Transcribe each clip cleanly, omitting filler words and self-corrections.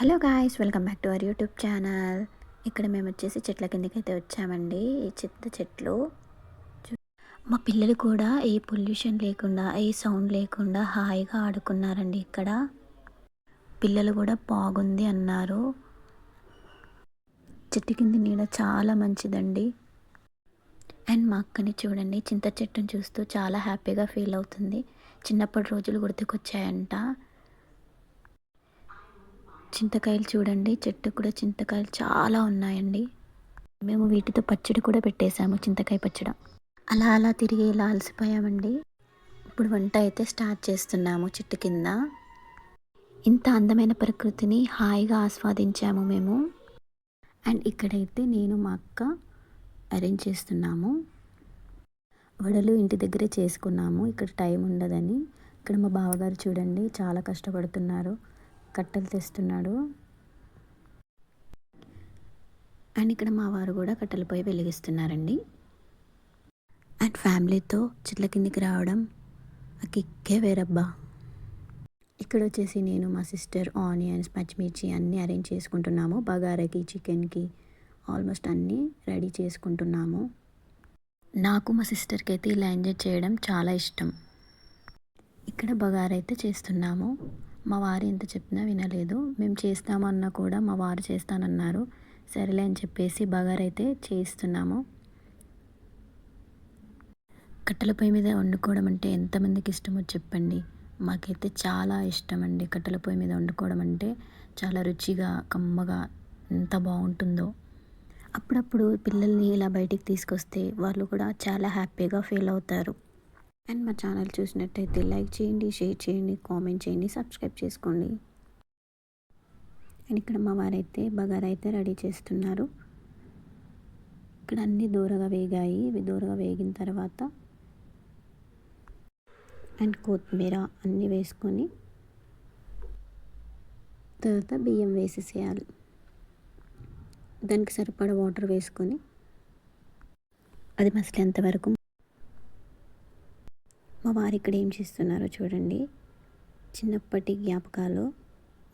Hello guys, welcome back to our YouTube channel. ఇక్కడ మేము వచ్చేసి చెట్ల కిందకి అయితే వచ్చామండి. ఈ చింత చెట్లు మా పిల్లలు కూడా ఏ పొల్యూషన్ లేకుండా ఏ సౌండ్ లేకుండా హాయిగా ఆడుకున్నారండి. ఇక్కడ పిల్లలు కూడా బాగుంది అన్నారు. చెట్టు కింద నీడ చాలా మంచిదండి. అండ్ మా అక్కని చూడండి, చింత చెట్టును చూస్తూ చాలా హ్యాపీగా ఫీల్ అవుతుంది. చిన్నప్పటి రోజులు గుర్తుకొచ్చాయంట. చింతకాయలు చూడండి, చెట్టు కూడా చింతకాయలు చాలా ఉన్నాయండి. మేము వీటితో పచ్చడి కూడా పెట్టేశాము, చింతకాయ పచ్చడి. అలా అలా తిరిగి ఇలా అలసిపోయామండి. ఇప్పుడు వంట అయితే స్టార్ట్ చేస్తున్నాము చెట్టు కింద. ఇంత అందమైన ప్రకృతిని హాయిగా ఆస్వాదించాము మేము. అండ్ ఇక్కడైతే నేను మా అక్క అరేంజ్ చేస్తున్నాము. వడలు ఇంటి దగ్గరే చేసుకున్నాము, ఇక్కడ టైం ఉండదని. ఇక్కడ మా బావగారు చూడండి చాలా కష్టపడుతున్నారు, కట్టెలు తెస్తున్నాడు. అండ్ ఇక్కడ మా వారు కూడా కట్టెల పొయ్యి వెలిగిస్తున్నారండి. అండ్ ఫ్యామిలీతో చెట్ల కిందికి రావడం ఆ కిక్కే వేరబ్బా. ఇక్కడ వచ్చేసి నేను మా సిస్టర్ ఆనియన్స్ పచ్చిమిర్చి అన్నీ అరేంజ్ చేసుకుంటున్నాము. బగారాకి చికెన్కి ఆల్మోస్ట్ అన్నీ రెడీ చేసుకుంటున్నాము. నాకు మా సిస్టర్కి అయితే ఇలా ఎంజాయ్ చేయడం చాలా ఇష్టం. ఇక్కడ బగారా అయితే చేస్తున్నాము. మా వారు ఎంత చెప్పినా వినలేదు. మేము చేస్తామన్నా కూడా మా వారు చేస్తానన్నారు. సరేలే అని చెప్పేసి బగారా అయితే చేస్తున్నాము. కట్టెల పొయ్యి మీద వండుకోవడం అంటే ఎంతమందికి ఇష్టమో చెప్పండి. మాకైతే చాలా ఇష్టం అండి. కట్టెల పొయ్యి మీద వండుకోవడం అంటే చాలా రుచిగా కమ్మగా ఎంత బాగుంటుందో. అప్పుడప్పుడు పిల్లల్ని ఇలా బయటికి తీసుకొస్తే వాళ్ళు కూడా చాలా హ్యాపీగా ఫీల్ అవుతారు. అండ్ మా ఛానల్ చూసినట్టయితే లైక్ చేయండి, షేర్ చేయండి, కామెంట్ చేయండి, సబ్స్క్రైబ్ చేసుకోండి. అండ్ ఇక్కడ మా వారైతే బగారా అయితే రెడీ చేస్తున్నారు. ఇక్కడ అన్నీ దూరగా వేగాయి. ఇవి దూరగా వేగిన తర్వాత అండ్ కొత్తిమీర అన్నీ వేసుకొని తర్వాత బియ్యం వేసేసేయాలి. దానికి సరిపడా వాటర్ వేసుకొని అది మసిలేంత వరకు. మా వారు ఇక్కడ ఏం చేస్తున్నారో చూడండి. చిన్నప్పటి జ్ఞాపకాలు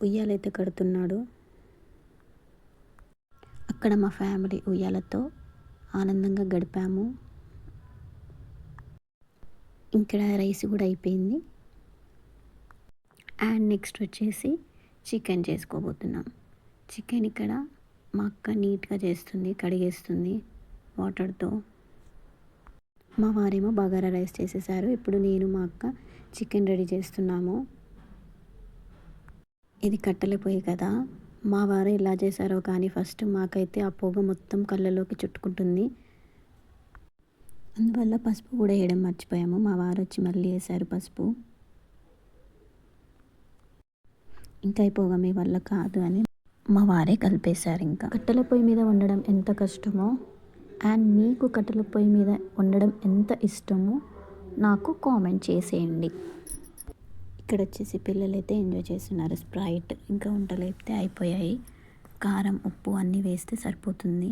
ఉయ్యాలైతే కడుతున్నాడు. అక్కడ మా ఫ్యామిలీ ఉయ్యాలతో ఆనందంగా గడిపాము. ఇక్కడ రైస్ కూడా అయిపోయింది. అండ్ నెక్స్ట్ వచ్చేసి చికెన్ చేసుకోబోతున్నాం. చికెన్ ఇక్కడ మా అక్క నీట్గా చేస్తుంది, కడిగేస్తుంది వాటర్తో. మా వారేమో బగారా రైస్ చేసేసారు. ఇప్పుడు నేను మా అక్క చికెన్ రెడీ చేస్తున్నాము. ఇది కట్టెల పొయ్యి కదా, మా వారు ఎలా చేశారో కానీ ఫస్ట్ మాకైతే ఆ పొగ మొత్తం కళ్ళలోకి చుట్టుకుంటుంది. అందువల్ల పసుపు కూడా వేయడం మర్చిపోయాము. మా వారు వచ్చి మళ్ళీ వేశారు పసుపు. ఇంకా ఈ పొగ మీ వల్ల కాదు అని మా వారే కలిపేశారు. ఇంకా కట్టెల పొయ్యి మీద వండడం ఎంత కష్టమో అండ్ మీకు కట్టెల పొయ్యి మీద వండడం ఎంత ఇష్టమో నాకు కామెంట్ చేసేయండి. ఇక్కడ వచ్చేసి పిల్లలు అయితే ఎంజాయ్ చేస్తున్నారు. స్ప్రైట్ ఇంకా వంటలు అయితే అయిపోయాయి. కారం ఉప్పు అన్నీ వేస్తే సరిపోతుంది.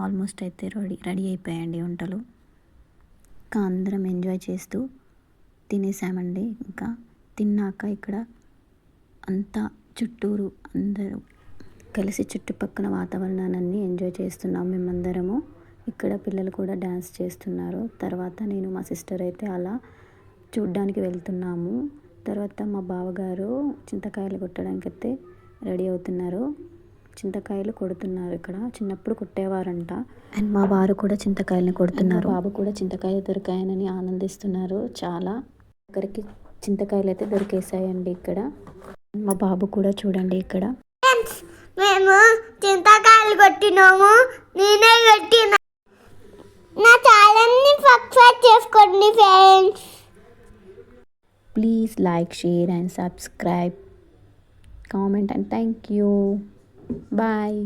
ఆల్మోస్ట్ అయితే రెడీ అయిపోయాయండి వంటలు. ఇంకా అందరం ఎంజాయ్ చేస్తూ తినేసామండి. ఇంకా తిన్నాక ఇక్కడ అంతా చుట్టూరు అందరూ కలిసి చుట్టుపక్కల వాతావరణాన్ని ఎంజాయ్ చేస్తున్నాం మేమందరము. ఇక్కడ పిల్లలు కూడా డ్యాన్స్ చేస్తున్నారు. తర్వాత నేను మా సిస్టర్ అయితే అలా చూడ్డానికి వెళ్తున్నాము. తర్వాత మా బావగారు చింతకాయలు కొట్టడానికి అయితే రెడీ అవుతున్నారు. చింతకాయలు కొడుతున్నారు. ఇక్కడ చిన్నప్పుడు కొట్టేవారంట. అండ్ మా వారు కూడా చింతకాయలని కొడుతున్నారు. బాబు కూడా చింతకాయలు దొరికాయని ఆనందిస్తున్నారు చాలా. ఒకరికి చింతకాయలు అయితే దొరికేసాయండి ఇక్కడ. మా బాబు కూడా చూడండి ఇక్కడ. మేము చింతకాయలు కొట్టినాము, నేనే కొట్టిన. నా ఛానల్ని సబ్స్క్రైబ్ చేసుకోండి friends. Please like, share and subscribe, comment and thank you. Bye.